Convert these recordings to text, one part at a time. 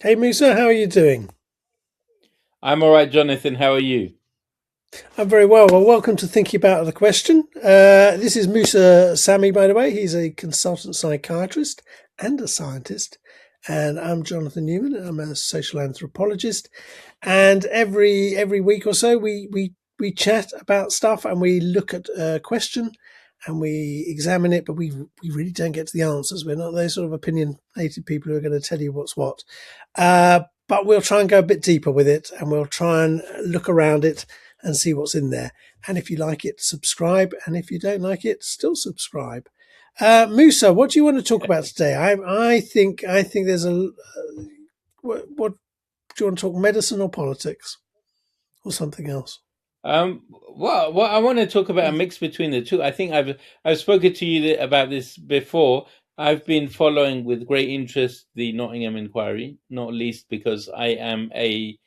Hey Musa, how are you doing? I'm all right, Jonathan. How are you? I'm very well. Well, welcome to Thinking About the Question. This is Musa Sami, by the way. He's a consultant psychiatrist and a scientist. And I'm Jonathan Newman. I'm a social anthropologist. And every week or so, we chat about stuff and we look at a question and we examine it, but we really don't get to the answers. We're not those sort of opinionated people who are going to tell you what's what. But we'll try and go a bit deeper with it and we'll try and look around it and see what's in there. And if you like it, subscribe. And if you don't like it, still subscribe. Musa, what do you want to talk about today? I think there's a what do you want to talk medicine or politics or something else? Well, I want to talk about a mix between the two. I think I've spoken to you about this before. I've been following with great interest the Nottingham Inquiry, not least because I am a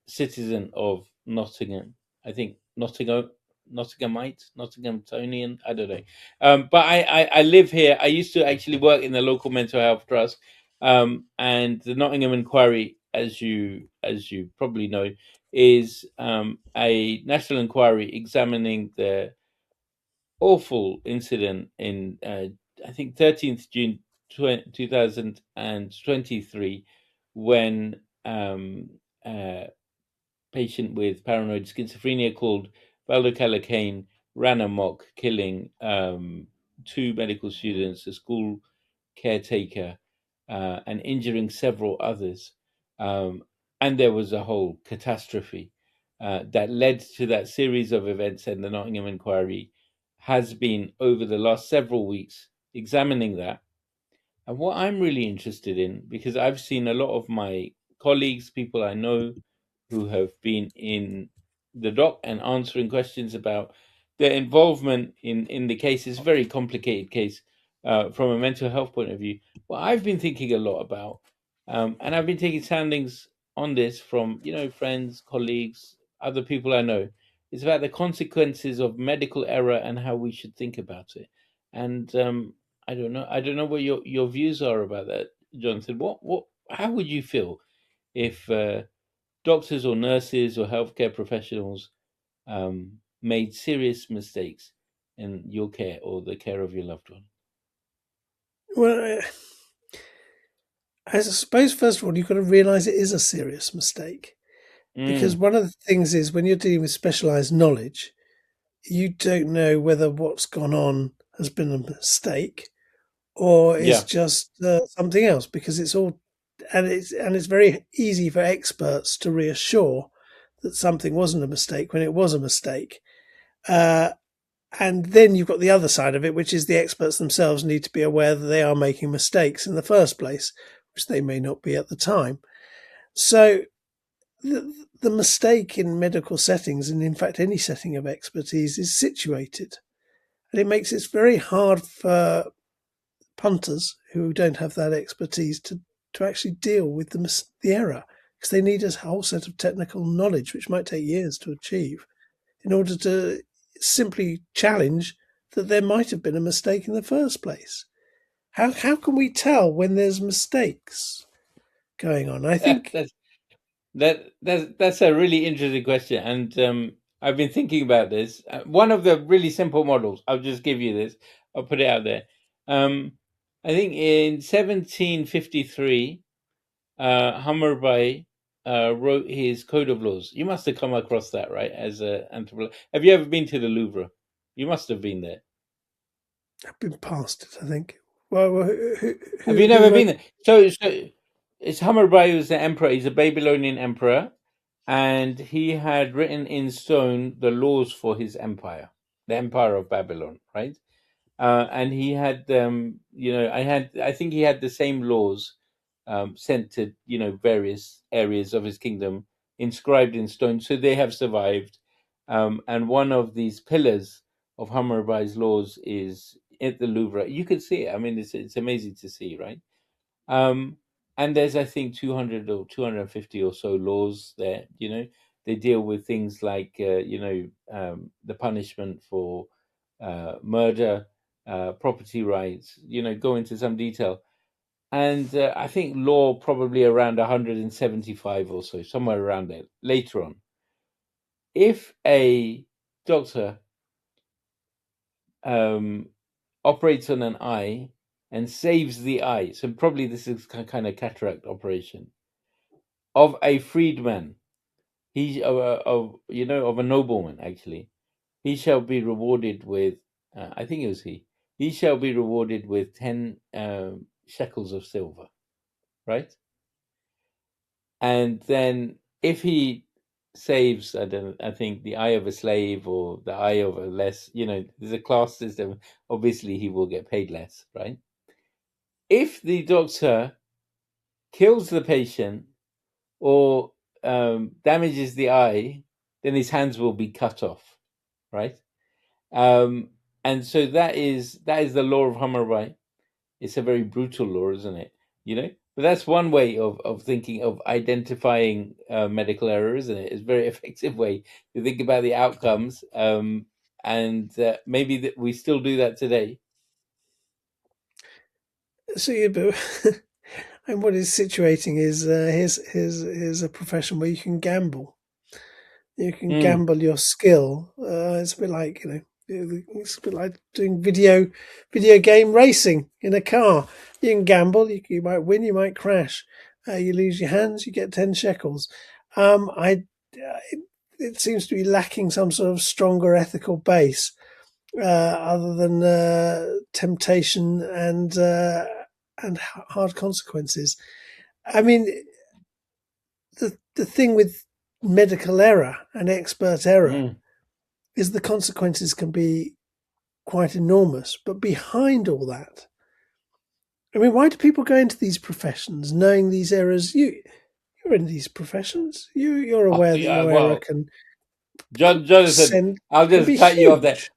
citizen of Nottingham. I think Nottinghamite, Nottinghamtonian. I don't know, but I live here. I used to actually work in the local mental health trust, and the Nottingham Inquiry, as you probably know, is a national inquiry examining the awful incident in I think 13th June 2023 when a patient with paranoid schizophrenia called Valdo Calacane ran amok, killing two medical students, a school caretaker, and injuring several others. Um, and there was a whole catastrophe that led to that series of events, and the Nottingham Inquiry has been, over the last several weeks, examining that. And what I'm really interested in, because I've seen a lot of my colleagues, people I know who have been in the dock and answering questions about their involvement in the case. It's a very complicated case from a mental health point of view. What I've been thinking a lot about, and I've been taking soundings on this from friends, colleagues, other people I know, is about the consequences of medical error and how we should think about it. And I don't know. I don't know what your views are about that, Jonathan. How would you feel if doctors or nurses or healthcare professionals made serious mistakes in your care or the care of your loved one? Well, I suppose first of all you've got to realise it is a serious mistake because Mm, one of the things is when you're dealing with specialised knowledge, you don't know whether what's gone on has been a mistake or is yeah, just something else because it's all and it's very easy for experts to reassure that something wasn't a mistake when it was a mistake. Uh, and then you've got the other side of it, which is the experts themselves need to be aware that they are making mistakes in the first place, which they may not be at the time. So the mistake in medical settings, and in fact any setting of expertise, is situated. And it makes it very hard for punters who don't have that expertise to actually deal with the error because they need a whole set of technical knowledge, which might take years to achieve, in order to simply challenge that there might have been a mistake in the first place. How can we tell when there's mistakes going on? I think that's that's a really interesting question, and I've been thinking about this. One of the really simple models. I'll just give you this. I'll put it out there. Um, I think in 1753, Hammurabi wrote his Code of Laws. You must have come across that, right? As a anthropologist, have you ever been to the Louvre? You must have been there. I've been past it. I think. Well, Have you who never wrote? been there? So it's Hammurabi was the emperor. He's a Babylonian emperor, and he had written in stone the laws for his empire, the empire of Babylon, right? And he had I think he had the same laws sent to various areas of his kingdom inscribed in stone, so they have survived. And one of these pillars of Hammurabi's laws is at the Louvre. You could see it. I mean, it's amazing to see, right? um, and there's, I think, 200 or 250 or so laws there. They deal with things like the punishment for murder, property rights, go into some detail. and I think law probably around 175 or so, somewhere around there. Later on, if a doctor um, operates on an eye and saves the eye, so probably this is kind of cataract operation of a freedman, he of of a nobleman actually, he shall be rewarded with, I think it was he shall be rewarded with 10 shekels of silver, right? And then if he saves, I think the eye of a slave or the eye of a less, there's a class system. Obviously, he will get paid less, right? If the doctor kills the patient or damages the eye, then his hands will be cut off, right? Um, and so that is the law of Hammurabi. It's a very brutal law, isn't it? But that's one way of thinking of identifying medical error, isn't it? It's a very effective way to think about the outcomes, and maybe that we still do that today. So yeah, but and what is situating is here's a profession where you can gamble. You can Mm, gamble your skill. It's a bit like it's a bit like doing video game racing in a car. You can gamble. You might win. You might crash. You lose your hands. You get 10 shekels. It seems to be lacking some sort of stronger ethical base, other than temptation and hard consequences. I mean, the thing with medical error and expert error mm. is the consequences can be quite enormous. But behind all that, I mean, why do people go into these professions knowing these errors? You're in these professions. You're Oh, aware that yeah, your error well, can Jonathan, send I'll can just be cut you off there. huge.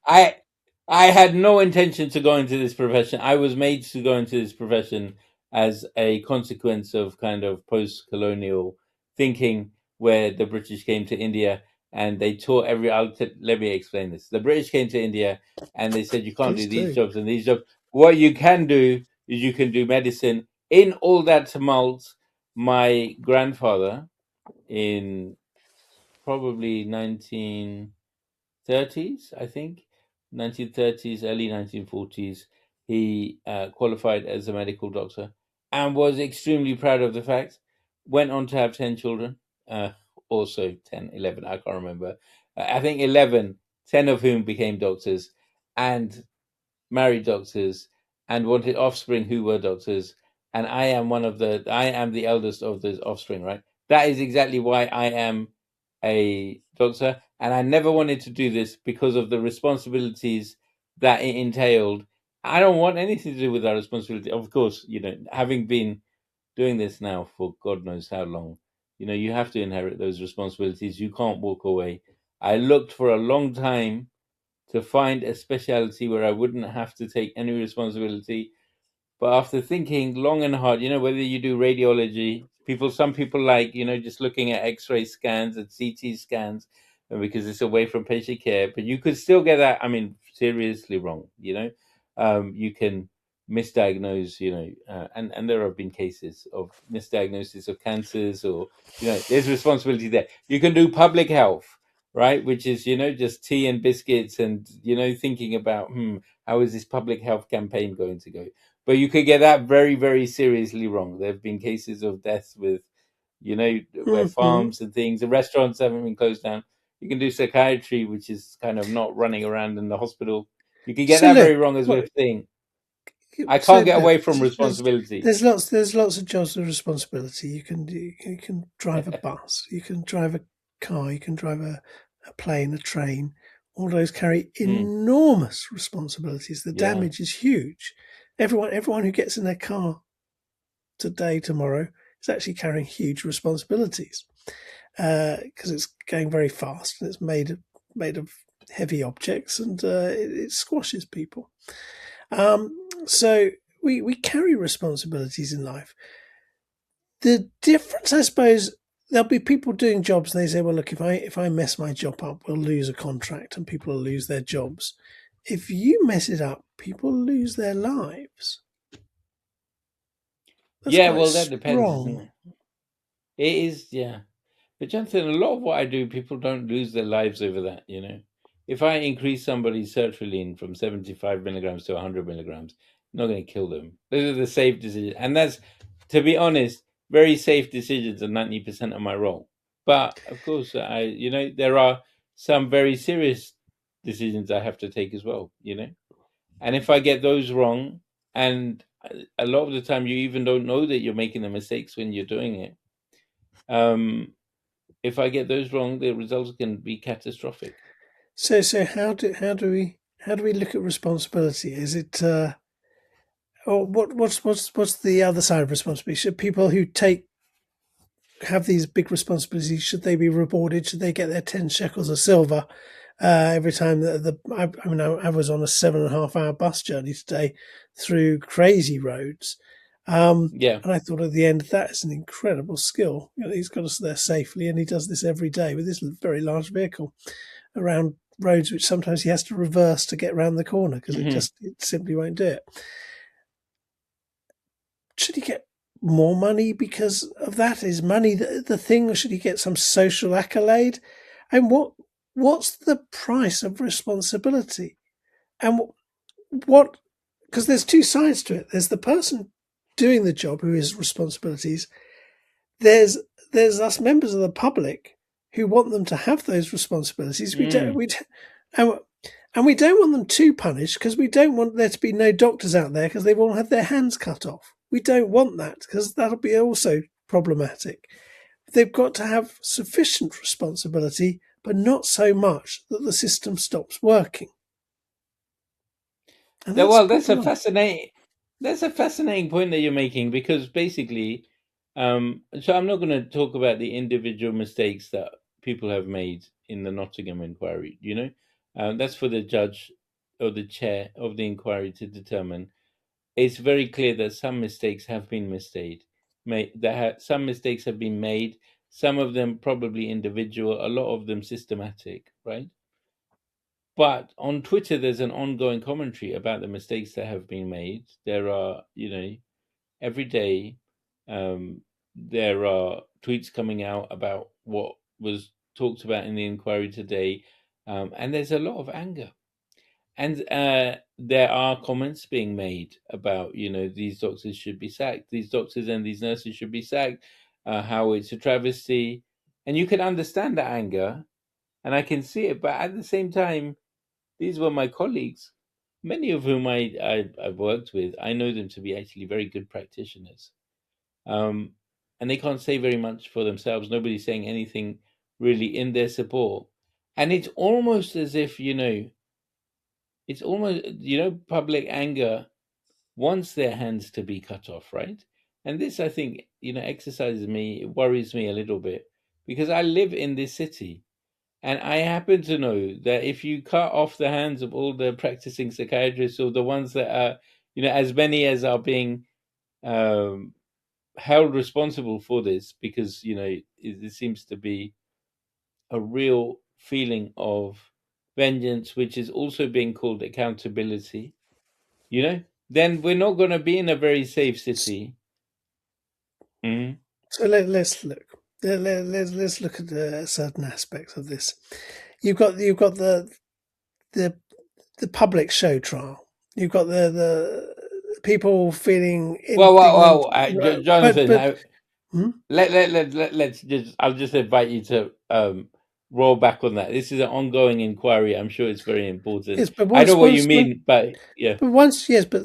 I had no intention to go into this profession. I was made to go into this profession as a consequence of kind of post-colonial thinking, where the British came to India and they taught let me explain this. The British came to India and they said you can't do Please these do. jobs and these jobs. What you can do is you can do medicine. In all that tumult, my grandfather in probably 1930s, I think, 1930s, early 1940s. He qualified as a medical doctor and was extremely proud of the fact. Went on to have 10 children, also 10, 11, I can't remember. I think 11, 10 of whom became doctors and married doctors and wanted offspring who were doctors. And I am the eldest of the offspring, right? That is exactly why I am a doctor. And I never wanted to do this because of the responsibilities that it entailed. I don't want anything to do with that responsibility. Of course, having been doing this now for God knows how long, you have to inherit those responsibilities. You can't walk away. I looked for a long time to find a specialty where I wouldn't have to take any responsibility. But after thinking long and hard, whether you do radiology, some people like, just looking at X-ray scans and CT scans, because it's away from patient care. But you could still get that, I mean, seriously wrong. You can misdiagnose, and there have been cases of misdiagnosis of cancers, or there's responsibility there. You can do public health, right, which is just tea and biscuits, and thinking about how is this public health campaign going to go. But you could get that very, very seriously wrong. There have been cases of deaths with, where Hmm. farms and things, the restaurants haven't been closed down. You can do psychiatry, which is kind of not running around in the hospital. You could get So that look, very wrong as what? we're seeing. I So can't get look, away from responsibility. there's lots of jobs with responsibility. You can drive a bus, you can drive a car, you can drive a plane, a train. All those carry Mm, enormous responsibilities. The yeah. damage is huge. Everyone who gets in their car today, tomorrow, is actually carrying huge responsibilities, because it's going very fast and it's made of heavy objects, and it squashes people. So we carry responsibilities in life. The difference, I suppose, there'll be people doing jobs and they say, well, look, if I mess my job up, we'll lose a contract and people will lose their jobs. If you mess it up, people lose their lives. That's Yeah, quite well, that depends, isn't strong. it? It is, yeah. But Jonathan, a lot of what I do, people don't lose their lives over that, you know. If I increase somebody's sertraline from 75 milligrams to 100 milligrams, I'm not going to kill them. Those are the safe decisions. And that's, to be honest, very safe decisions are 90% of my role. But of course, there are some very serious decisions I have to take as well, you know. And if I get those wrong, and a lot of the time you even don't know that you're making the mistakes when you're doing it. If I get those wrong, the results can be catastrophic. So how do we look at responsibility? Is it or what's the other side of responsibility? Should people who have these big responsibilities, should they be rewarded? Should they get their 10 shekels of silver every time I was on a 7.5 hour bus journey today through crazy roads. Yeah. And I thought at the end, that is an incredible skill. You know, he's got us there safely, and he does this every day with this very large vehicle around roads which sometimes he has to reverse to get around the corner because Hmm. it simply won't do it. Should he get more money because of that? Is money the thing, or should he get some social accolade? And what's the price of responsibility? And what because there's two sides to it. There's the person doing the job who is responsibilities. There's there's us members of the public who want them to have those responsibilities. Mm. And, and we don't want them too punished because we don't want there to be no doctors out there because they've all had their hands cut off. We don't want that because that'll be also problematic. They've got to have sufficient responsibility, but not so much that the system stops working. And that's Well, that's a problematic. fascinating point that you're making, because basically, so I'm not going to talk about the individual mistakes that people have made in the Nottingham Inquiry. You know, that's for the judge or the chair of the inquiry to determine. It's very clear that some mistakes have been some mistakes have been made. Some of them probably individual, a lot of them systematic, right? But on Twitter, there's an ongoing commentary about the mistakes that have been made. There are, every day, there are tweets coming out about what was talked about in the inquiry today, and there's a lot of anger. And there are comments being made about, these doctors should be sacked. These doctors and these nurses should be sacked. How it's a travesty, and you can understand the anger, and I can see it. But at the same time, these were my colleagues, many of whom I've worked with. I know them to be actually very good practitioners. Um, and they can't say very much for themselves. Nobody's saying anything really in their support. And it's almost as if, public anger wants their hands to be cut off, right? And this, I think, exercises me, it worries me a little bit, because I live in this city. And I happen to know that if you cut off the hands of all the practicing psychiatrists, or the ones that are, as many as are being um, held responsible for this, because, it seems to be a real feeling of vengeance, which is also being called accountability, then we're not going to be in a very safe city. Mhm. So let's look. Let's look at certain aspects of this. You've got the the public show trial. You've got the people feeling indignant, Jonathan, but hmm? let's just, I'll just invite you to roll back on that. This is an ongoing inquiry. I'm sure it's very important. Yes, but I know what you mean, but yeah, but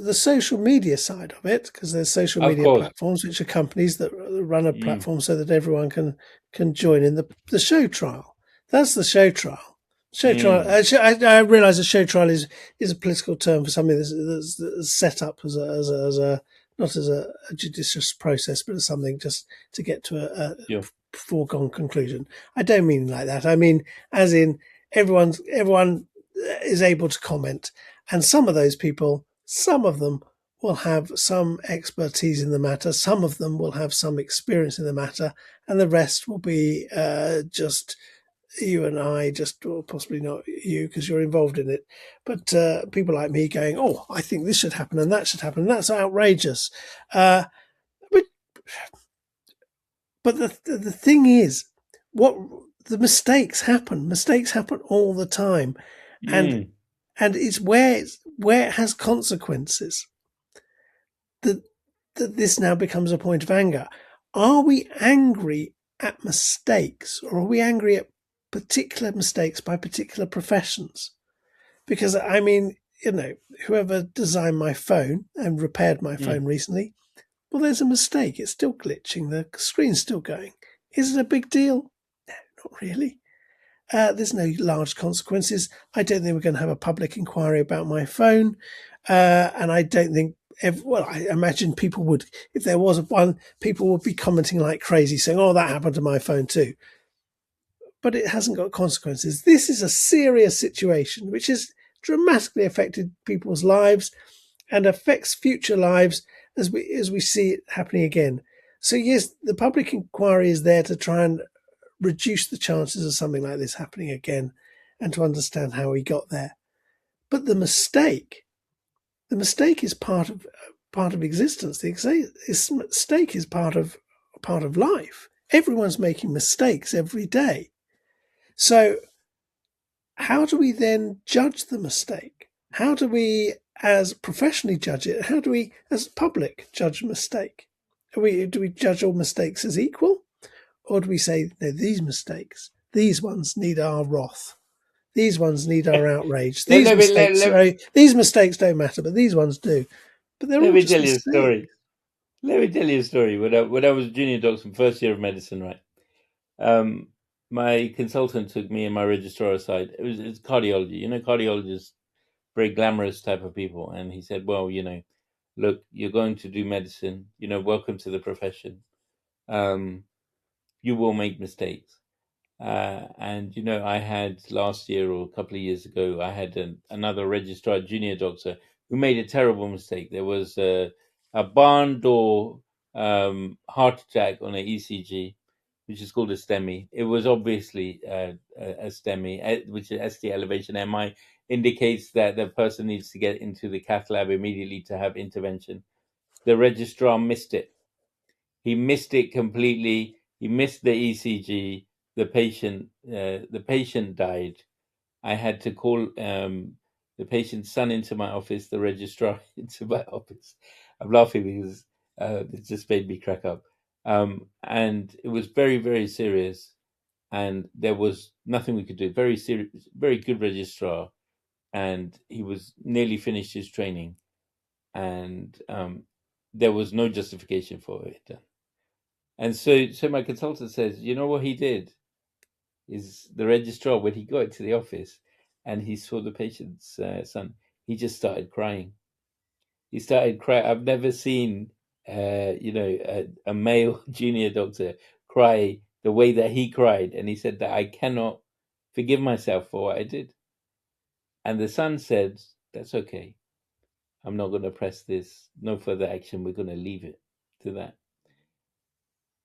the social media side of it, because there's social of media course. platforms which are companies that run a Mm, platform so that everyone can join in the show trial. That's the show trial. Show trial. mm, I realise a show trial is a political term for something that's set up as a not as a judicious process, but as something just to get to a yeah. foregone conclusion. I don't mean like that. I mean as in everyone is able to comment, and some of those people, some of them will have some expertise in the matter, some of them will have some experience in the matter, and the rest will be just you and I, just or possibly not you because you're involved in it, but people like me going, "Oh, I think this should happen and that should happen, and that's outrageous." Uh, but the thing is, what the mistakes happen all the time, and Mm, where it has consequences that this now becomes a point of anger. Are we angry at mistakes, or are we angry at particular mistakes by particular professions? Because I mean, whoever designed my phone and repaired my mm. phone recently, well, there's a mistake. It's still glitching. The screen's still going. Is it a big deal? Not really. There's no large consequences. I don't think we're going to have a public inquiry about my phone. And I don't think, well, I imagine people would, if there was one, people would be commenting like crazy, saying, oh, that happened to my phone too. But it hasn't got consequences. This is a serious situation which has dramatically affected people's lives and affects future lives as we see it happening again. So yes, the public inquiry is there to try and reduce the chances of something like this happening again and to understand how we got there. But the mistake is part of existence. The mistake is part of life. Everyone's making mistakes every day. So how do we then judge the mistake? How do we, as professionally, judge it? How do we, as public, judge a mistake? Do we judge all mistakes as equal? Or do we say, no, these ones need our wrath. These ones need our outrage. Let me let, let, These mistakes don't matter, but these ones do. But they're let all me just tell you a mistakes. story. Let me tell you a story. When I was a junior doctor, first year of medicine, right? Um, my consultant took me and my registrar aside. It's cardiology. Cardiologists, very glamorous type of people, and he said, "Well, look, you're going to do medicine. Welcome to the profession. Um, you will make mistakes." And I had last year or a couple of years ago, I had another registrar junior doctor who made a terrible mistake. There was a barn door heart attack on an ECG, which is called a STEMI. It was obviously a STEMI, which is ST elevation MI, indicates that the person needs to get into the cath lab immediately to have intervention. The registrar missed it. He missed it completely. He missed the ECG. The patient died. I had to call the patient's son into my office, the registrar into my office. I'm laughing because it just made me crack up. And it was very, very serious, and there was nothing we could do. Very serious, very good registrar, and he was nearly finished his training, and there was no justification for it. And so my consultant says, you know what he did? Is the registrar, when he got to the office and he saw the patient's son, he just started crying. He started crying. I've never seen, a male junior doctor cry the way that he cried. And he said that I cannot forgive myself for what I did. And the son said, that's okay. I'm not going to press this. No further action. We're going to leave it to that.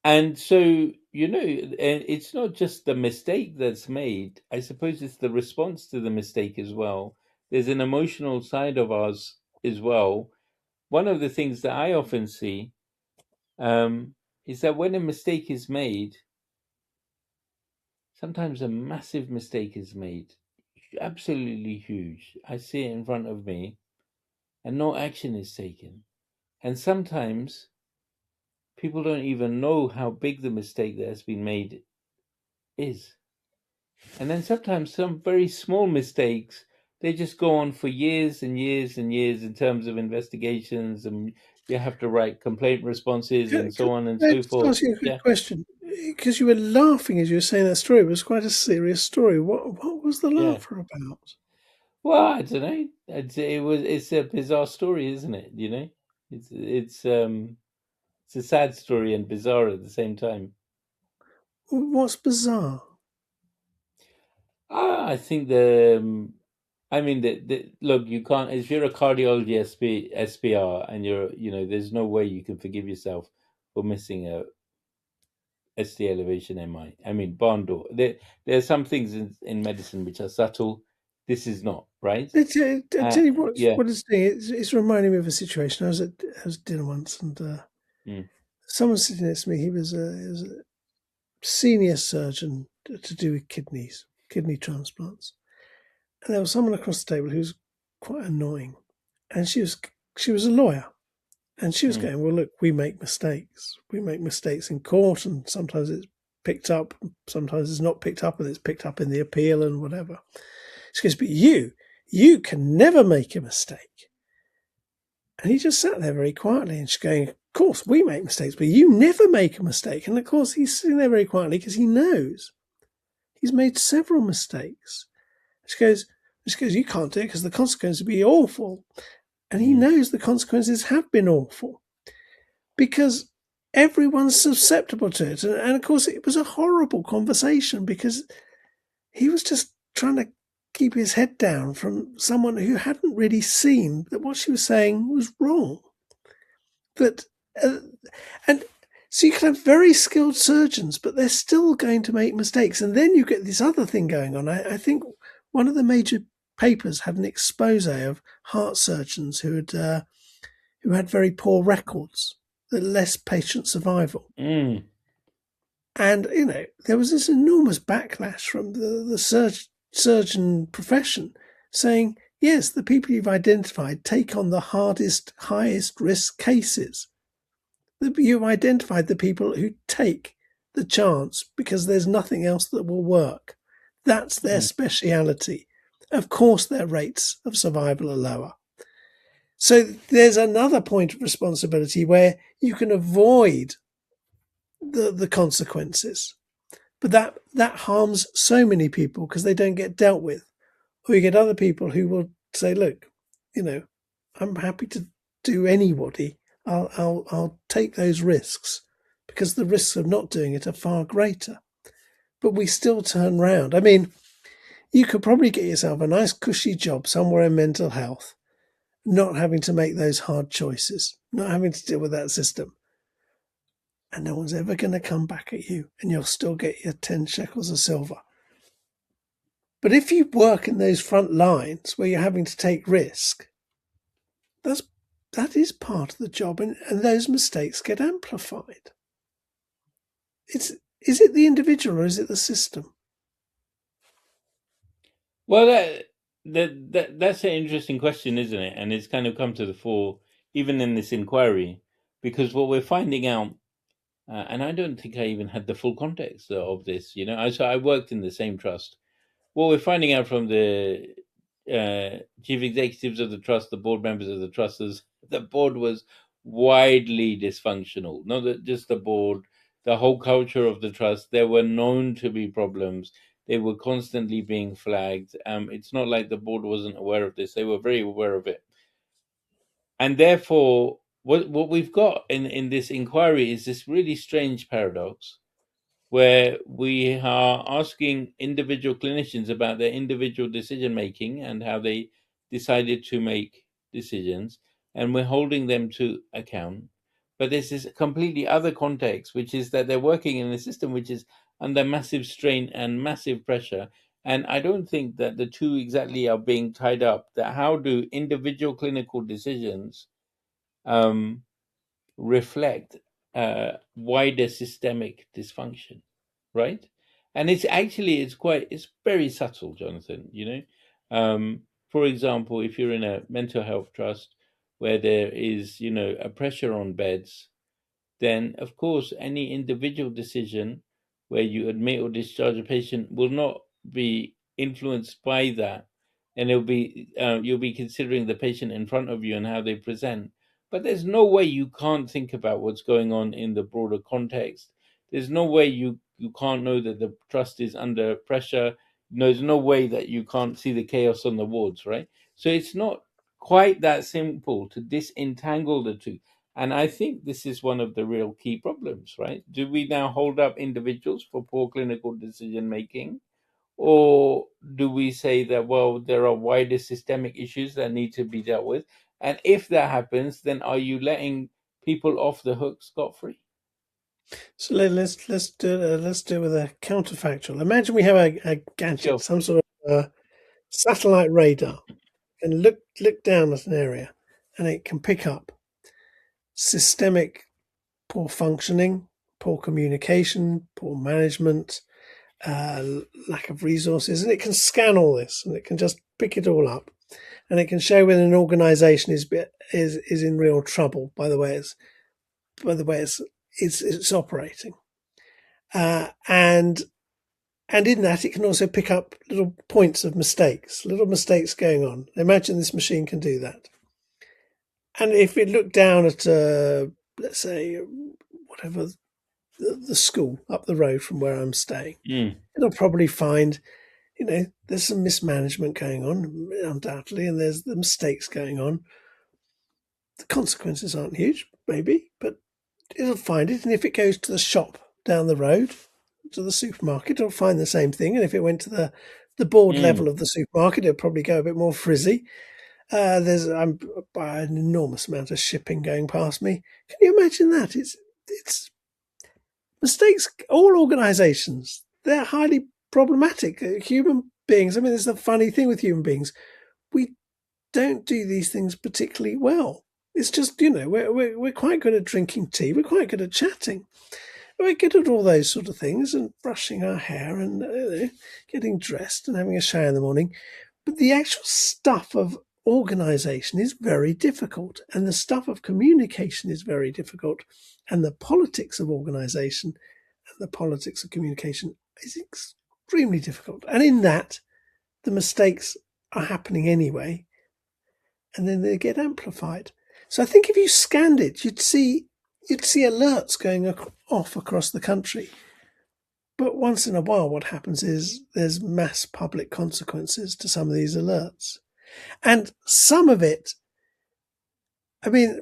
And so, it's not just the mistake that's made. I suppose it's the response to the mistake as well. There's an emotional side of us as well. One of the things that I often see is that when a mistake is made, sometimes a massive mistake is made, absolutely huge. I see it in front of me, and no action is taken. And sometimes people don't even know how big the mistake that has been made is. And then sometimes some very small mistakes, they just go on for years and years and years in terms of investigations, and you have to write complaint responses and Can so on and I so just forth. ask you a quick Yeah, question? Because you were laughing as you were saying that story. It was quite a serious story. What was the yeah. laughter about? Well, I don't know. It's a bizarre story, isn't it? It's a sad story and bizarre at the same time. What's bizarre? I think the look, you can't, if you're a cardiology SPR and there's no way you can forgive yourself for missing a ST elevation MI. I mean, barn door. There are some things in medicine which are subtle. This is not, right? I tell you Yeah. what it's doing. It's reminding me of a situation. I was at dinner once, and Mm. someone sitting next to me. He was a senior surgeon to do with kidney transplants, and there was someone across the table who was quite annoying, and she was a lawyer, and she was Mm, going, "Well, look, we make mistakes. We make mistakes in court, and sometimes it's picked up, sometimes it's not picked up, and it's picked up in the appeal and whatever." She goes, "But you can never make a mistake." And he just sat there very quietly, and she's going, "Of course, we make mistakes, but you never make a mistake." And of course, he's sitting there very quietly because he knows he's made several mistakes. She goes, "You can't do it because the consequences would be awful." And he mm, knows the consequences have been awful because everyone's susceptible to it. And of course, it was a horrible conversation because he was just trying to keep his head down from someone who hadn't really seen that what she was saying was wrong. That uh, and so you can have very skilled surgeons, but they're still going to make mistakes. And then you get this other thing going on. I think one of the major papers had an expose of heart surgeons who had very poor records, the less patient survival. mm, And, there was this enormous backlash from the surgeon profession saying, yes, the people you've identified take on the hardest, highest risk cases. You've identified the people who take the chance because there's nothing else that will work. That's their mm. speciality. Of course, their rates of survival are lower. So there's another point of responsibility where you can avoid the consequences, but that harms so many people because they don't get dealt with. Or you get other people who will say, "Look, you know, I'm happy to do anybody. I'll take those risks because the risks of not doing it are far greater." But we still turn round. I mean, you could probably get yourself a nice cushy job somewhere in mental health, not having to make those hard choices, not having to deal with that system. And no one's ever going to come back at you, and you'll still get your 10 shekels of silver. But if you work in those front lines where you're having to take risk, that's that is part of the job, and those mistakes get amplified. Is it the individual or is it the system? Well, that's an interesting question, isn't it? And it's kind of come to the fore even in this inquiry, because what we're finding out, and I don't think I even had the full context of this. I worked in the same trust. What we're finding out from the chief executives of the trust, the board members of the trust, is the board was widely dysfunctional. Not that just the board, the whole culture of the trust. There were known to be problems. They were constantly being flagged. It's not like the board wasn't aware of this. They were very aware of it. And therefore, what we've got in this inquiry is this really strange paradox where we are asking individual clinicians about their individual decision making and how they decided to make decisions, and we're holding them to account. But there's this completely other context, which is that they're working in a system which is under massive strain and massive pressure. And I don't think that the two exactly are being tied up. That how do individual clinical decisions um, reflect wider systemic dysfunction, right? And it's very subtle, Jonathan. For example, if you're in a mental health trust where there is a pressure on beds, then of course any individual decision where you admit or discharge a patient will not be influenced by that, and you'll be considering the patient in front of you and how they present. But there's no way you can't think about what's going on in the broader context. There's no way you can't know that the trust is under pressure. There's no way that you can't see the chaos on the wards, right? So it's not quite that simple to disentangle the two. And I think this is one of the real key problems, right? Do we now hold up individuals for poor clinical decision making? Or do we say that, well, there are wider systemic issues that need to be dealt with? And if that happens, then are you letting people off the hook scot free? So let's do it with a counterfactual. Imagine we have a gadget, Sure. some sort of satellite radar, and look down at an area, and it can pick up systemic poor functioning, poor communication, poor management, lack of resources, and it can scan all this and it can just pick it all up, and it can show when an organisation is in real trouble by the way it's operating, and in that it can also pick up little points of little mistakes going on. Imagine this machine can do that, and if it looked down at let's say whatever the school up the road from where I'm staying, it'll probably find, there's some mismanagement going on, undoubtedly, and there's the mistakes going on. The consequences aren't huge, maybe, but it'll find it. And if it goes to the shop down the road, to the supermarket, it'll find the same thing. And if it went to the board level of the supermarket, it'll probably go a bit more frizzy. There's by an enormous amount of shipping going past me. Can you imagine that? It's mistakes. All organisations, they're highly problematic. Human beings. I mean, there's the funny thing with human beings. We don't do these things particularly well. It's just, we're quite good at drinking tea. We're quite good at chatting. We're good at all those sort of things and brushing our hair and getting dressed and having a shower in the morning. But the actual stuff of organisation is very difficult, and the stuff of communication is very difficult, and the politics of organisation and the politics of communication is extremely difficult. And in that, the mistakes are happening anyway, and then they get amplified. So I think if you scanned it, you'd see alerts going off across the country. But once in a while, what happens is there's mass public consequences to some of these alerts. And some of it, I mean,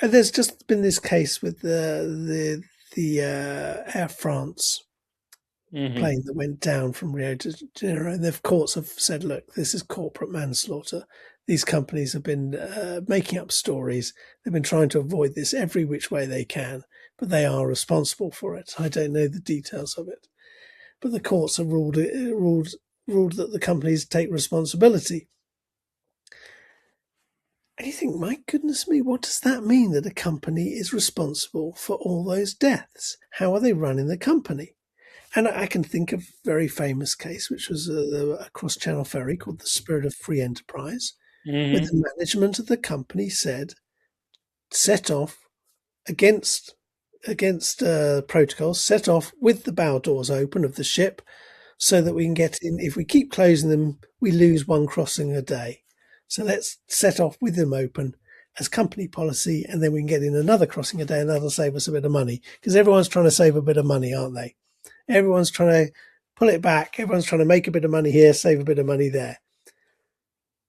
there's just been this case with the Air France plane that went down from Rio de Janeiro. And the courts have said, look, this is corporate manslaughter. These companies have been making up stories. They've been trying to avoid this every which way they can, but they are responsible for it. I don't know the details of it, but the courts have ruled that the companies take responsibility. And you think, my goodness me, what does that mean that a company is responsible for all those deaths? How are they running the company? And I can think of a very famous case, which was a cross-channel ferry called the Spirit of Free Enterprise, where the management of the company said, set off against protocols, set off with the bow doors open of the ship so that we can get in. If we keep closing them, we lose one crossing a day. So let's set off with them open as company policy, and then we can get in another crossing a day, and that'll save us a bit of money, because everyone's trying to save a bit of money, aren't they? Everyone's trying to pull it back. Everyone's trying to make a bit of money here, save a bit of money there.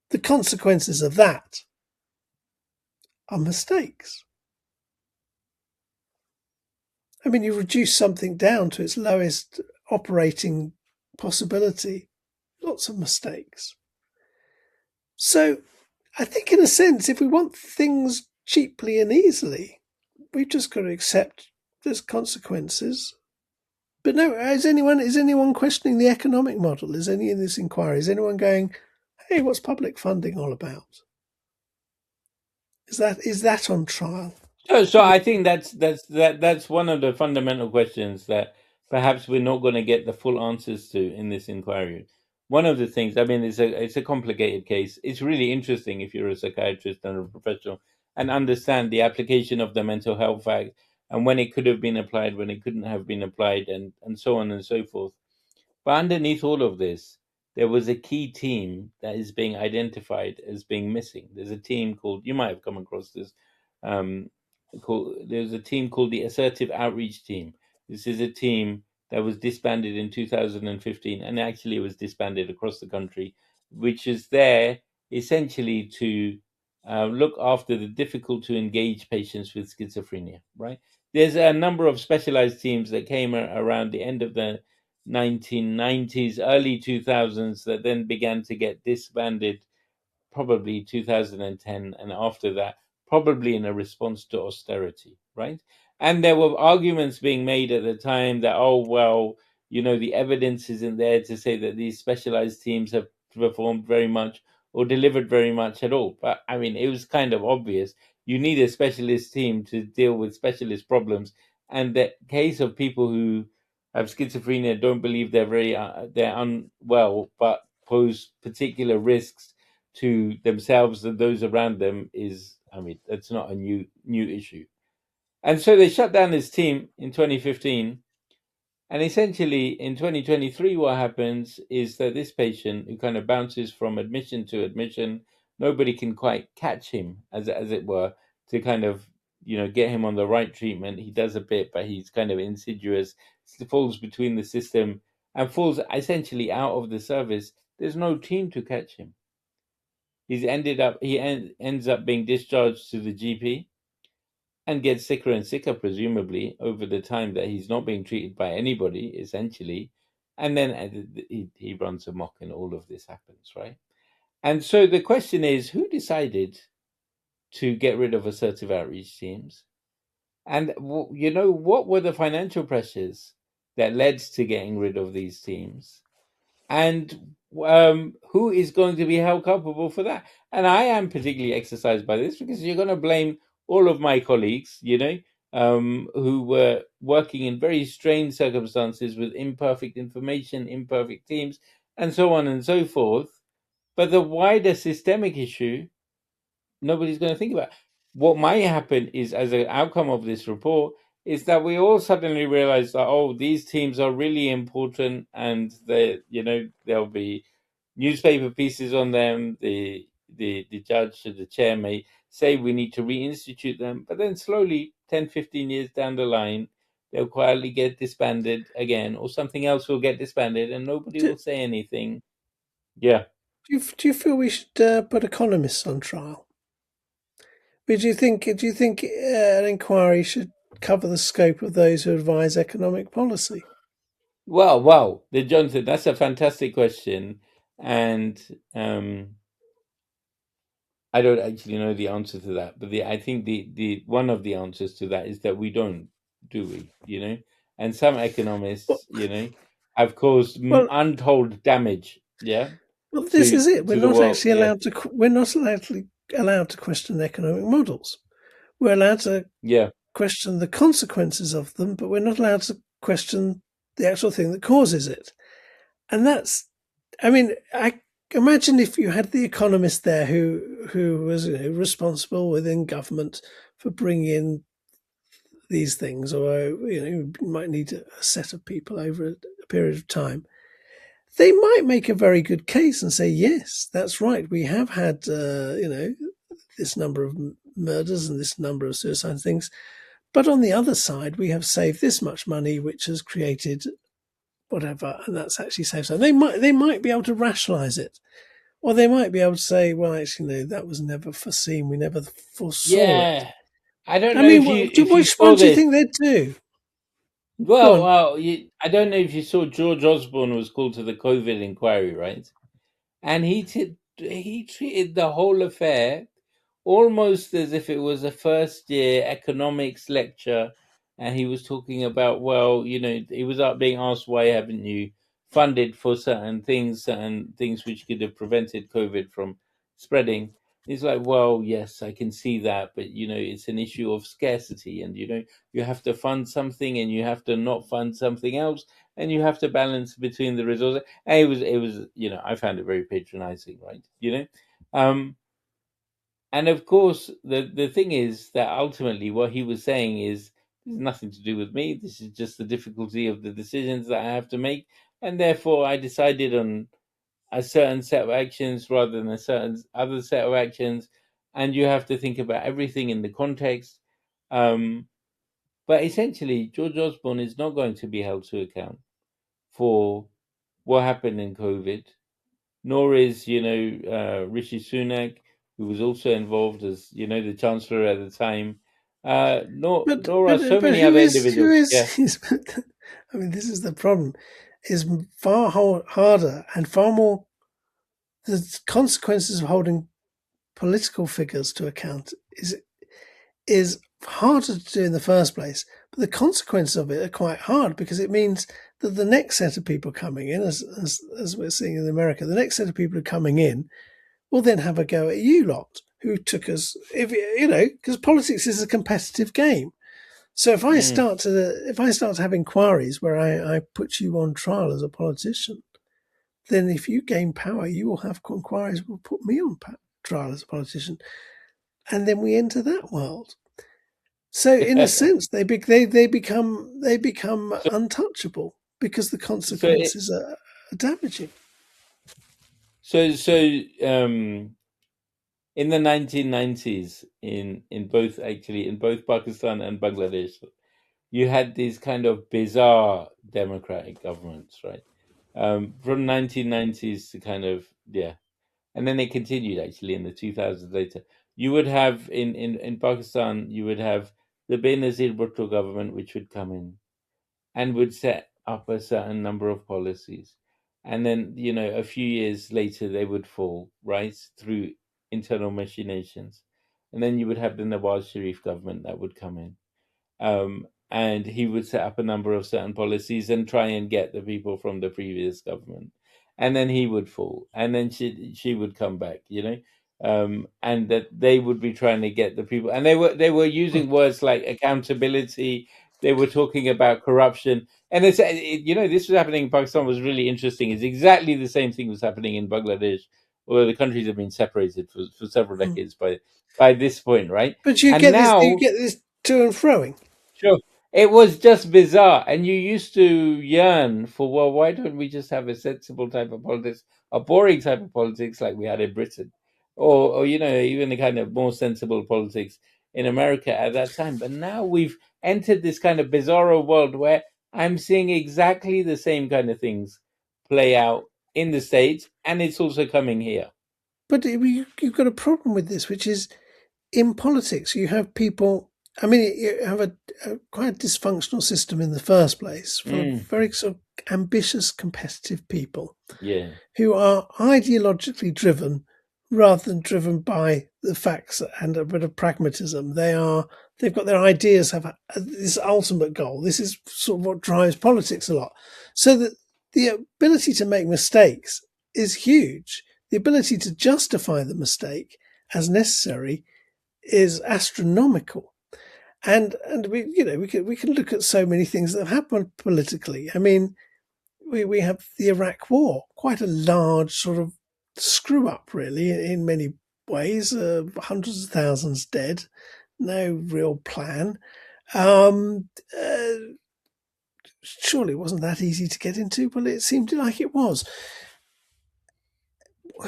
The consequences of that are mistakes. I mean, you reduce something down to its lowest operating possibility, lots of mistakes. So I think, in a sense, if we want things cheaply and easily, we've just got to accept there's consequences. But no, is anyone questioning the economic model? Is any in this inquiry? Is anyone going, hey, what's public funding all about? Is that on trial? So I think that's one of the fundamental questions that perhaps we're not going to get the full answers to in this inquiry. One of the things, I mean, it's a complicated case. It's really interesting if you're a psychiatrist and a professional and understand the application of the Mental Health Act and when it could have been applied, when it couldn't have been applied, and so on and so forth. But underneath all of this, there was a key team that is being identified as being missing. There's a team called, you might have come across this, there's a team called the Assertive Outreach Team. This is a team that was disbanded in 2015, and actually it was disbanded across the country, which is there essentially to look after the difficult to engage patients with schizophrenia, right? There's a number of specialized teams that came around the end of the 1990s, early 2000s, that then began to get disbanded, probably 2010, and after that, probably in a response to austerity, right? And there were arguments being made at the time that, oh, well, the evidence isn't there to say that these specialized teams have performed very much or delivered very much at all. But I mean, it was kind of obvious. you need a specialist team to deal with specialist problems. And the case of people who have schizophrenia don't believe they're unwell, but pose particular risks to themselves and those around them is, I mean, that's not a new issue. And so they shut down this team in 2015. And essentially, in 2023, what happens is that this patient, who kind of bounces from admission to admission, nobody can quite catch him, as it were, to kind of get him on the right treatment. He does a bit, but he's kind of insidious, falls between the system, and falls essentially out of the service. There's no team to catch him. Ends up being discharged to the GP and gets sicker and sicker, presumably, over the time that he's not being treated by anybody, essentially. And then he runs amok and all of this happens, right? And so the question is, who decided to get rid of assertive outreach teams? And, what were the financial pressures that led to getting rid of these teams? And who is going to be held culpable for that? And I am particularly exercised by this because you're going to blame all of my colleagues, who were working in very strange circumstances with imperfect information, imperfect teams, and so on and so forth. But the wider systemic issue, nobody's going to think about. What might happen is, as an outcome of this report, is that we all suddenly realize that, oh, these teams are really important, and there'll be newspaper pieces on them. The judge or the chair may say we need to reinstitute them, but then slowly, 10, 15 years down the line, they'll quietly get disbanded again, or something else will get disbanded, and nobody Do, will say anything. Yeah. do you feel we should put economists on trial? Do you think an inquiry should cover the scope of those who advise economic policy? Well, the Jonathan, that's a fantastic question, and I don't actually know the answer to that. But I think the one of the answers to that is that we don't, do we? And some Well, economists, have caused well, untold damage, yeah, well, this to is it. We're to the not world, actually yeah, allowed to. We're not allowed to question economic models. We're allowed to yeah, question the consequences of them, but we're not allowed to question the actual thing that causes it. And that's, I mean, I imagine if you had the economist there who was responsible within government for bringing in these things, or you might need a set of people over a period of time. They might make a very good case and say, yes, that's right. We have had, this number of murders and this number of suicide things. But on the other side, we have saved this much money, which has created whatever, and that's actually saved. So they might be able to rationalise it, or they might be able to say, well, actually, no, that was never foreseen. We never foresaw it. yeah. I don't I know mean, if you which saw one do you this. think they'd do? Go Well, on. I don't know if you saw George Osborne was called to the COVID inquiry, right? And he treated the whole affair almost as if it was a first year economics lecture, and he was talking about, well, he was up being asked, why haven't you funded for certain things which could have prevented COVID from spreading. He's like, well, yes, I can see that, but it's an issue of scarcity, and you have to fund something and you have to not fund something else, and you have to balance between the resources. And it was I found it very patronizing, right? And of course, the thing is that ultimately what he was saying is, this is nothing to do with me. This is just the difficulty of the decisions that I have to make, and therefore I decided on a certain set of actions rather than a certain other set of actions. And you have to think about everything in the context. Um, but essentially, George Osborne is not going to be held to account for what happened in COVID, nor is Rishi Sunak, who was also involved as the chancellor at the time. But Nor are but so but many who other is who individuals. is? Yeah, I mean, this is the problem. Is far harder and far more. The consequences of holding political figures to account is harder to do in the first place. But the consequences of it are quite hard, because it means that the next set of people coming in, as we're seeing in America, the next set of people who are coming in will then have a go at you lot who took us, if because politics is a competitive game. So if I Mm. start to have inquiries where I put you on trial as a politician, then if you gain power, you will have inquiries that will put me on trial as a politician, and then we enter that world. So in a sense, they become so untouchable because the so it, consequences are damaging. so in the 1990s, in both actually in both Pakistan and Bangladesh, you had these kind of bizarre democratic governments, right? From 1990s to kind of, yeah, and then it continued actually in the 2000s later. You would have in Pakistan, you would have the Benazir Bhutto government, which would come in and would set up a certain number of policies. And then, a few years later, they would fall, right, through internal machinations. And then you would have the Nawaz Sharif government that would come in. And he would set up a number of certain policies and try and get the people from the previous government, and then he would fall, and then she would come back, and that they would be trying to get the people, and they were using words like accountability. They were talking about corruption, and this was happening in Pakistan. Was really interesting. It's exactly the same thing was happening in Bangladesh, although the countries have been separated for several decades by this point, right? But And you now, get this to and froing. sure. It was just bizarre. And you used to yearn for, well, why don't we just have a sensible type of politics, a boring type of politics like we had in Britain? Or even a kind of more sensible politics in America at that time. But now we've entered this kind of bizarro world where I'm seeing exactly the same kind of things play out in the States, and it's also coming here. But you've got a problem with this, which is in politics, you have people. I mean, you have a quite dysfunctional system in the first place, full of Mm, very sort of ambitious, competitive people yeah. who are ideologically driven rather than driven by the facts and a bit of pragmatism. They've got their ideas have this ultimate goal. This is sort of what drives politics a lot. So that the ability to make mistakes is huge. The ability to justify the mistake as necessary is astronomical. And we can look at so many things that have happened politically. I mean, we have the Iraq War, quite a large sort of screw up, really, in many ways. Hundreds of thousands dead, no real plan. Um, uh, Surely it wasn't that easy to get into, but it seemed like it was.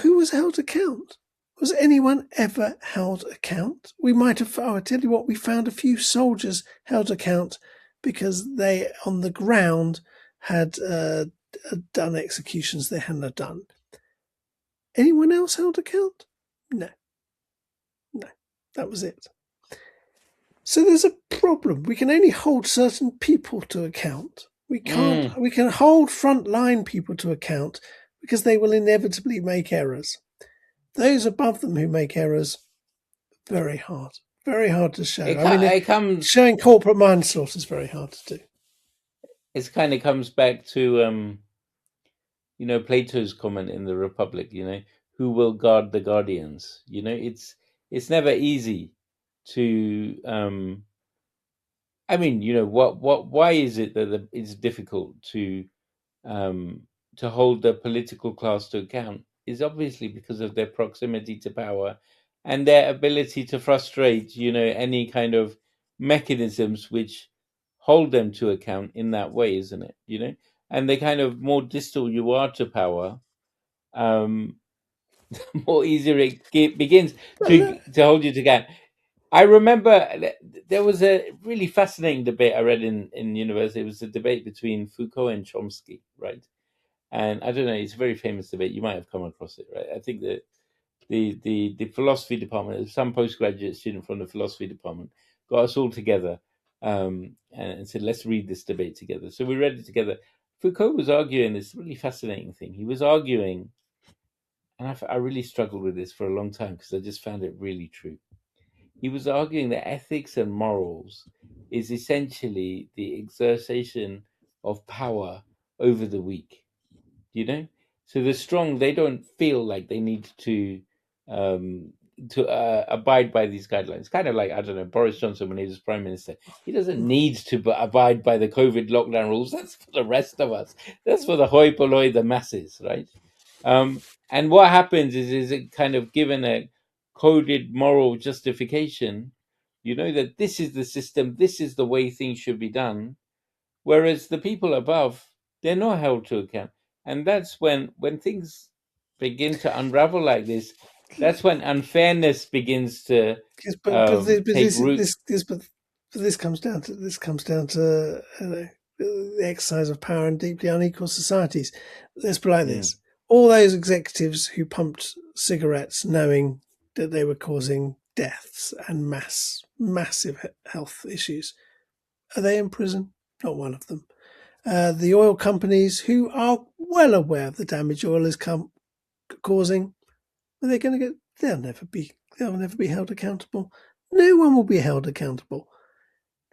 Who was held account? Was anyone ever held account? We might have, I tell you what, we found a few soldiers held account because they, on the ground, had done executions they hadn't have done. Anyone else held account? No, no, that was it. So there's a problem. We can only hold certain people to account. We can't. Mm. We can hold frontline people to account because they will inevitably make errors. Those above them who make errors, very hard to show. It, I mean, it comes showing corporate manslaughter is very hard to do. it kind of comes back to Plato's comment in the Republic, who will guard the guardians. It's never easy to I mean, why is it that it's difficult um to hold the political class to account is obviously because of their proximity to power and their ability to frustrate, any kind of mechanisms which hold them to account in that way, isn't it? And the kind of more distal you are to power, um, more easier it begins Well, to hold you to account. I remember there was a really fascinating debate I read in university. It was a debate between Foucault and Chomsky, right? And I don't know, it's a very famous debate. You might have come across it, right? I think that the philosophy department, some postgraduate student from the philosophy department, got us all together and said, let's read this debate together. So we read it together. Foucault was arguing this really fascinating thing. He was arguing, and I really struggled with this for a long time because I just found it really true. He was arguing that ethics and morals is essentially the exertion of power over the weak. You know, so the strong, they don't feel like they need to um to abide by these guidelines. Kind of like, I don't know, Boris Johnson when he was prime minister. He doesn't need to abide by the COVID lockdown rules. That's for the rest of us. That's for the hoi polloi, the masses, right? And what happens is it kind of given a coded moral justification. You know that this is the system, this is the way things should be done. Whereas the people above, they're not held to account. And that's when things begin to unravel like this, that's when unfairness begins to Yes, but take root. this comes down to the exercise of power in deeply unequal societies. Let's put it like Mm, this: all those executives who pumped cigarettes, knowing that they were causing deaths and massive health issues, are they in prison? Not one of them. The oil companies who are well aware of the damage oil is causing, are they going to get? They'll never be held accountable. No one will be held accountable.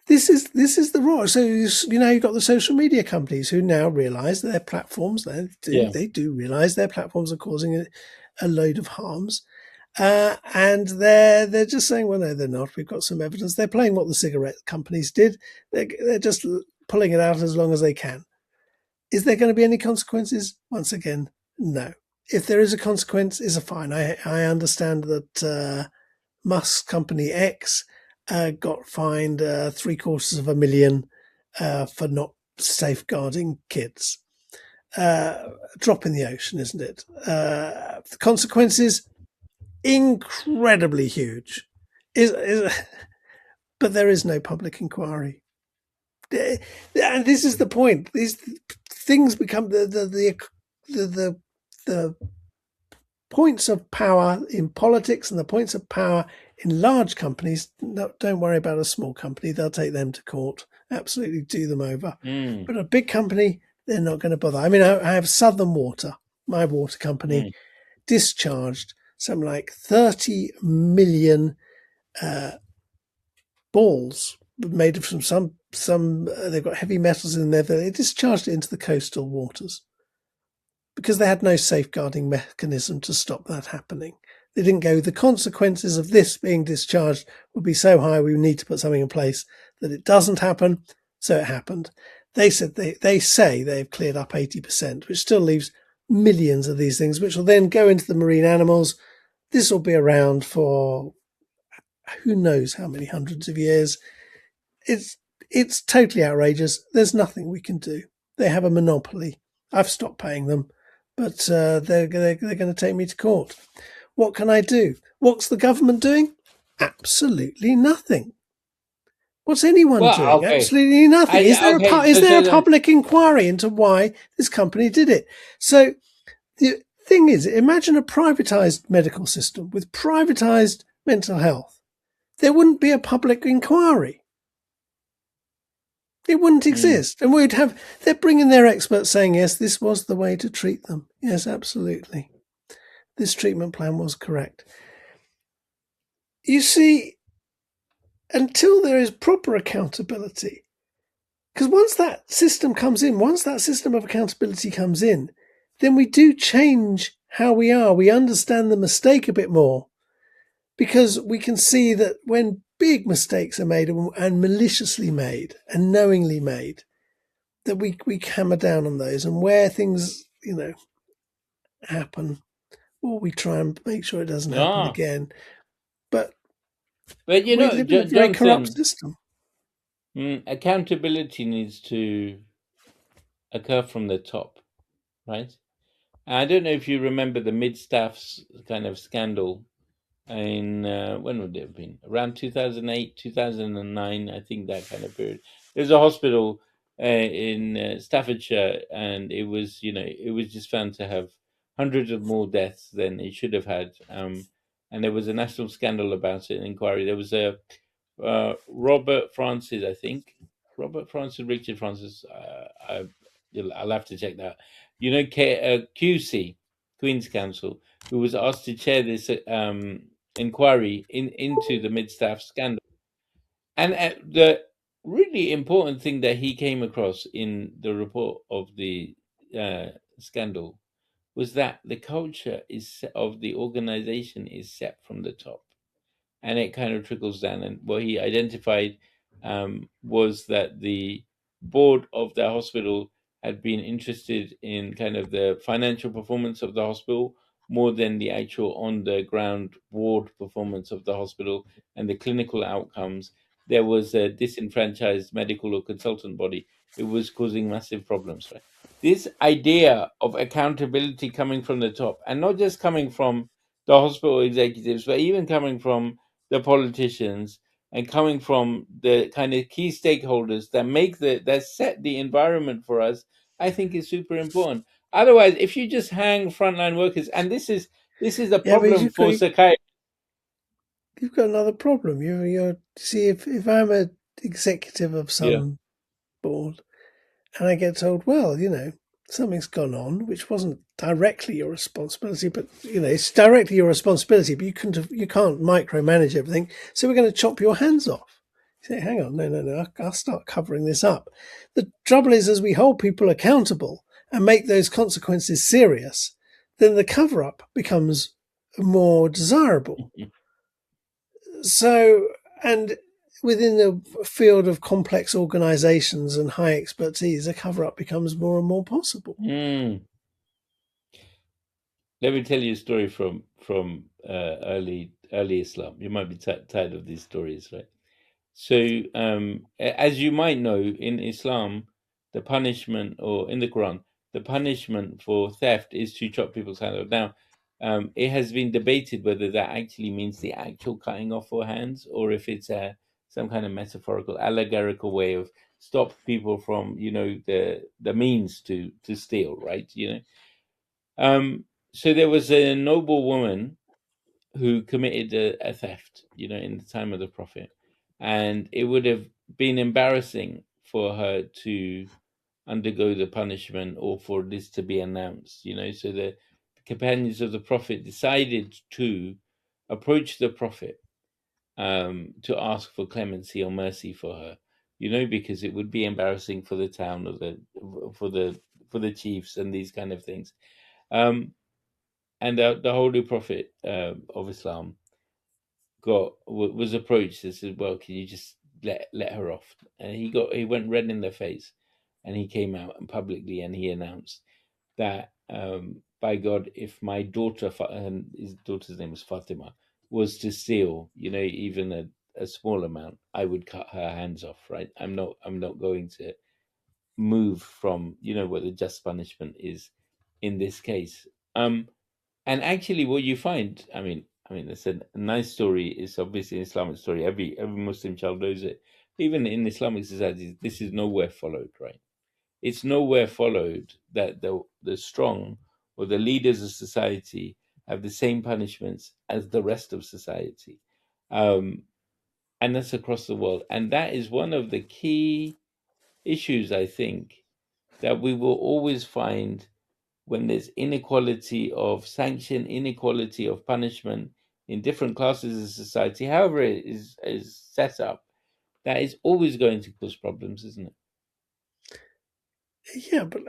This is the raw. So you've got the social media companies who now realise their platforms. yeah. They do realise their platforms are causing a load of harms, and they're just saying, well, no, they're not. We've got some evidence. They're playing what the cigarette companies did. They're just pulling it out as long as they can. Is there going to be any consequences? Once again, no. If there is a consequence, is a fine. I understand that Musk's company X got fined $750,000 for not safeguarding kids. Drop in the ocean, isn't it? The consequences incredibly huge. But there is no public inquiry, and this is the point. These things become the points of power in politics and the points of power in large companies. No, don't worry about a small company; they'll take them to court, absolutely do them over. Mm, But a big company, they're not going to bother. I mean, I have Southern Water, my water company, mm. discharged something like 30 million uh, balls made of some. They've got heavy metals in there. They discharged it into the coastal waters because they had no safeguarding mechanism to stop that happening. They didn't go, the consequences of this being discharged would be so high, we need to put something in place that it doesn't happen. So it happened. They said they say they've cleared up 80%, which still leaves millions of these things, which will then go into the marine animals. This will be around for who knows how many hundreds of years. It's it's totally outrageous. There's nothing we can do. They have a monopoly. I've stopped paying them, but they're going to take me to court. What can I do? What's the government doing? Absolutely nothing. What's anyone Well, doing? okay. Absolutely nothing. Okay. Is there a public inquiry into why this company did it? So the thing is, imagine a privatized medical system with privatized mental health. There wouldn't be a public inquiry. It wouldn't Mm. exist. And they're bringing their experts saying, yes, this was the way to treat them. Yes, absolutely. This treatment plan was correct. You see, until there is proper accountability, because once that system comes in, once that system of accountability comes in, then we do change how we are. We understand the mistake a bit more because we can see that when big mistakes are made and maliciously made and knowingly made, that we hammer down on those, and where things happen, or we try and make sure it doesn't happen Ah, again. But but we live in a very corrupt Johnson, system. accountability needs to occur from the top, right? I don't know if you remember the mid-staffs kind of scandal in when would it have been? Around 2008, 2009, I think, that kind of period. There's a hospital in Staffordshire, and it was just found to have hundreds of more deaths than it should have had. And there was a national scandal about it, an inquiry. There was a Robert Francis, I think. Robert Francis, Richard Francis. I'll have to check that. QC, Queen's Counsel, who was asked to chair this inquiry into the mid-staff scandal. And the really important thing that he came across in the report of the scandal was that the culture of the organization is set from the top, and it kind of trickles down. And what he identified was that the board of the hospital had been interested in kind of the financial performance of the hospital more than the actual on the ground ward performance of the hospital and the clinical outcomes. There was a disenfranchised medical or consultant body. It was causing massive problems, right? This idea of accountability coming from the top, and not just coming from the hospital executives, but even coming from the politicians and coming from the kind of key stakeholders that set the environment for us, I think is super important. Otherwise, if you just hang frontline workers, and this is a Yeah, but problem for psychiatry. you've got another problem. You're see, if I'm a executive of Yeah. some board and I get told, well, something's gone on, which wasn't directly your responsibility, but it's directly your responsibility, but you can't micromanage everything, so we're going to chop your hands off. You say, hang on, no, I'll start covering this up. The trouble is, as we hold people accountable and make those consequences serious, then the cover up becomes more desirable. So, and within the field of complex organizations and high expertise, a cover up becomes more and more possible. Let me tell you a story from early Islam. You might be tired of these stories, right? So, as you might know, in Islam, the punishment, or in the Quran, the punishment for theft is to chop people's hands off. Now, it has been debated whether that actually means the actual cutting off of hands, or if it's some kind of metaphorical, allegorical way of stop people from, the means to steal, right? So there was a noble woman who committed a theft, in the time of the Prophet. And it would have been embarrassing for her to undergo the punishment or for this to be announced, So the companions of the Prophet decided to approach the Prophet to ask for clemency or mercy for her, because it would be embarrassing for the town or for the chiefs and these kind of things. And the Holy Prophet of Islam was approached and said, "Well, can you just let her off?" And he went red in the face, and he came out and publicly and he announced that, by God, if my daughter, and his daughter's name was Fatima, was to steal, even a small amount, I would cut her hands off. Right? I'm not going to move from what the just punishment is in this case. And actually, what you find, I mean, it's a nice story. It's obviously an Islamic story. Every Muslim child knows it. Even in Islamic societies, this is nowhere followed, right? It's nowhere followed that the strong or the leaders of society have the same punishments as the rest of society, um, and that's across the world. And that is one of the key issues, I think, that we will always find when there's inequality of sanction, inequality of punishment in different classes of society, however it is set up, that is always going to cause problems, isn't it? Yeah, but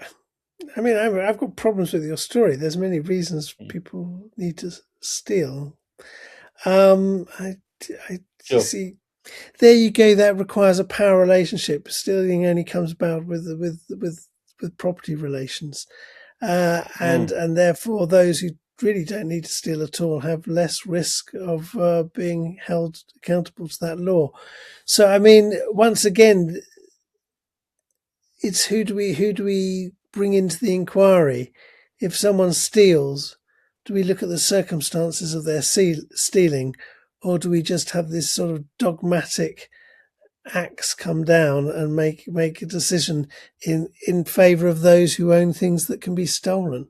I mean, I've got problems with your story. There's many reasons Mm. people need to steal. I Sure. see. There you go. That requires a power relationship. Stealing only comes about with property relations, and Mm. and therefore those who really don't need to steal at all have less risk of being held accountable to that law. So, I mean, once again, it's who do we bring into the inquiry? If someone steals, do we look at the circumstances of their stealing, or do we just have this sort of dogmatic axe come down and make a decision in favour of those who own things that can be stolen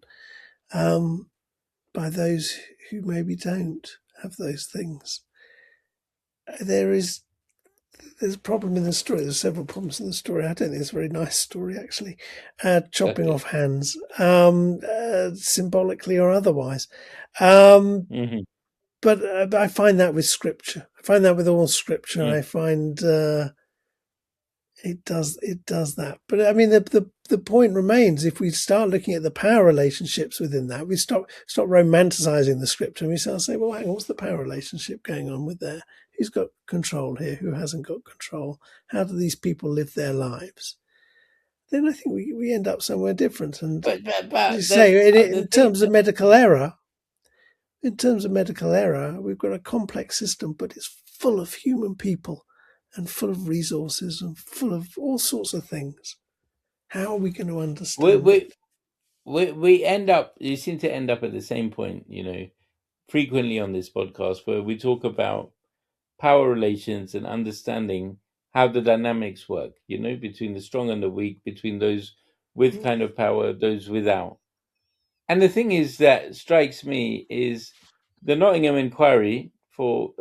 um, by those who maybe don't have those things? There's a problem in the story. There's several problems in the story. I don't think it's a very nice story, actually. Chopping Okay. off hands, symbolically or otherwise. Um, Hmm. but I find that with scripture. I find that with all scripture. Mm. I find it does that. But I mean, the the point remains, if we start looking at the power relationships within that, we stop romanticizing the script, and we start saying, well, hang on, what's the power relationship going on with there? Who's got control here? Who hasn't got control? How do these people live their lives? Then I think we end up somewhere different. And but as you say, the in thing. terms of medical error, we've got a complex system, but it's full of human people and full of resources and full of all sorts of things. How are we going to understand it? We end up. You seem to end up at the same point. Frequently on this podcast where we talk about power relations and understanding how the dynamics work, between the strong and the weak, between those with kind of power, those without. And the thing is that strikes me is the Nottingham Inquiry, for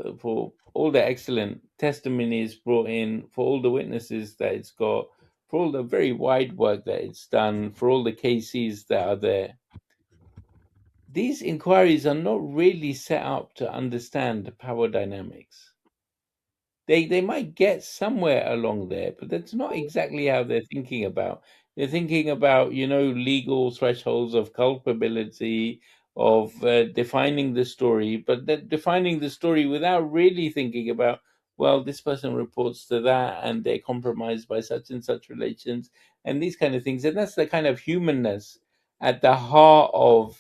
all the excellent testimonies brought in, for all the witnesses that it's got, for all the very wide work that it's done, for all the cases that are there. These inquiries are not really set up to understand the power dynamics. They might get somewhere along there, but that's not exactly how they're thinking about. They're thinking about, legal thresholds of culpability, of defining the story, but that defining the story without really thinking about, well, this person reports to that, and they're compromised by such and such relations, and these kind of things. And that's the kind of humanness at the heart of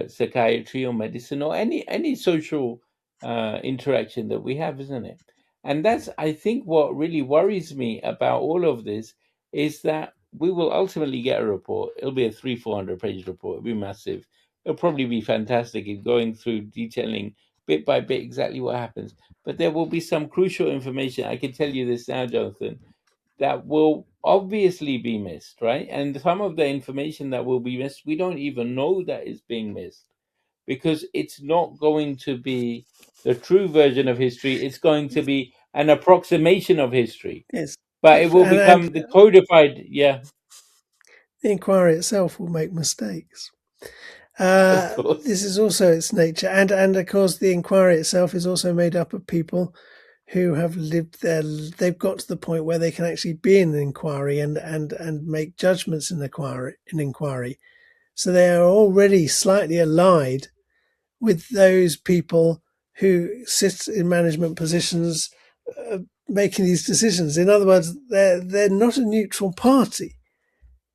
psychiatry or medicine or any social interaction that we have, isn't it? And that's, I think, what really worries me about all of this is that we will ultimately get a report. It'll be a 300-400 page report. It'll be massive. It'll probably be fantastic in going through detailing bit by bit exactly what happens. But there will be some crucial information. I can tell you this now, Jonathan, that will obviously be missed, right? And some of the information that will be missed, we don't even know that is being missed because it's not going to be the true version of history. It's going to be an approximation of history, Yes, but it will and become the codified. Yeah, the inquiry itself will make mistakes. of course. This is also its nature, and of course the inquiry itself is also made up of people who have lived there. They've got to the point where they can actually be in an inquiry and make judgments in inquiry. So they are already slightly allied with those people who sit in management positions, making these decisions. In other words, they're not a neutral party.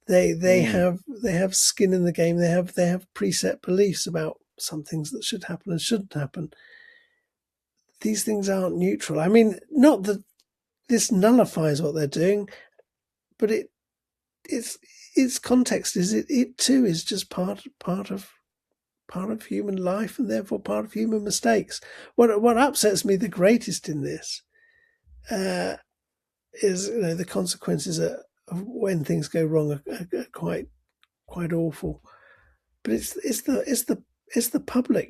They have skin in the game. They have preset beliefs about some things that should happen and shouldn't happen. These things aren't neutral. I mean, not that this nullifies what they're doing, but its context is it too is just part of human life and therefore part of human mistakes. What upsets me the greatest in this is the consequences of when things go wrong are quite awful. But it's the public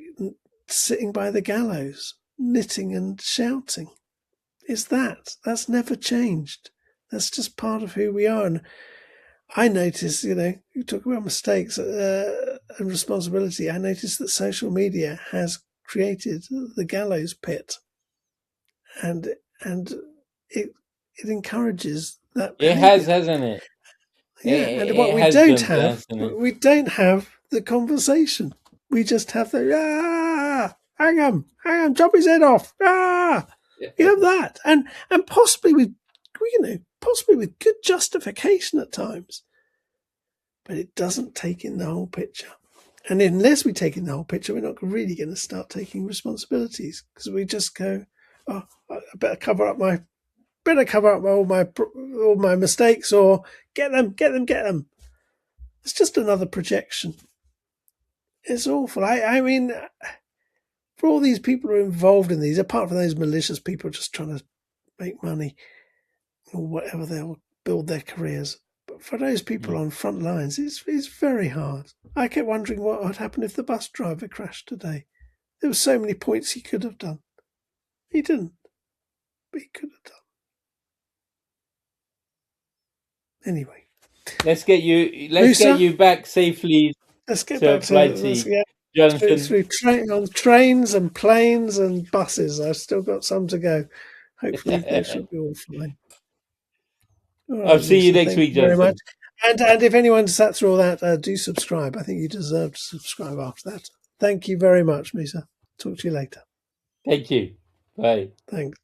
sitting by the gallows, knitting and shouting. It's that's never changed. That's just part of who we are. And I notice, you talk about mistakes and responsibility. I notice that social media has created the gallows pit, and it encourages that It has, behaviour. hasn't it? Yeah, and what It has done, hasn't it? we don't have the conversation. We just have the hang on, chop his head off. You have that, and possibly possibly with good justification at times, but it doesn't take in the whole picture. And unless we take in the whole picture, we're not really going to start taking responsibilities because we just go, "Oh, I better cover up all my mistakes, or get them." It's just another projection. It's awful. I mean, for all these people who are involved in these, apart from those malicious people just trying to make money or whatever, they'll build their careers. But for those people on front lines, it's very hard. I kept wondering what would happen if the bus driver crashed today. There were so many points he could have done. He didn't, but he could have done. Anyway, Let's get you back safely let's get to back to Blighty, Jonathan. on trains and planes and buses. I've still got some to go. Hopefully, they should be all fine. All right, I'll see you Musa, next thank week, you very much. Jonathan. And if anyone sat through all that, do subscribe. I think you deserve to subscribe after that. Thank you very much, Musa. Talk to you later. Thank you. Bye. Thanks.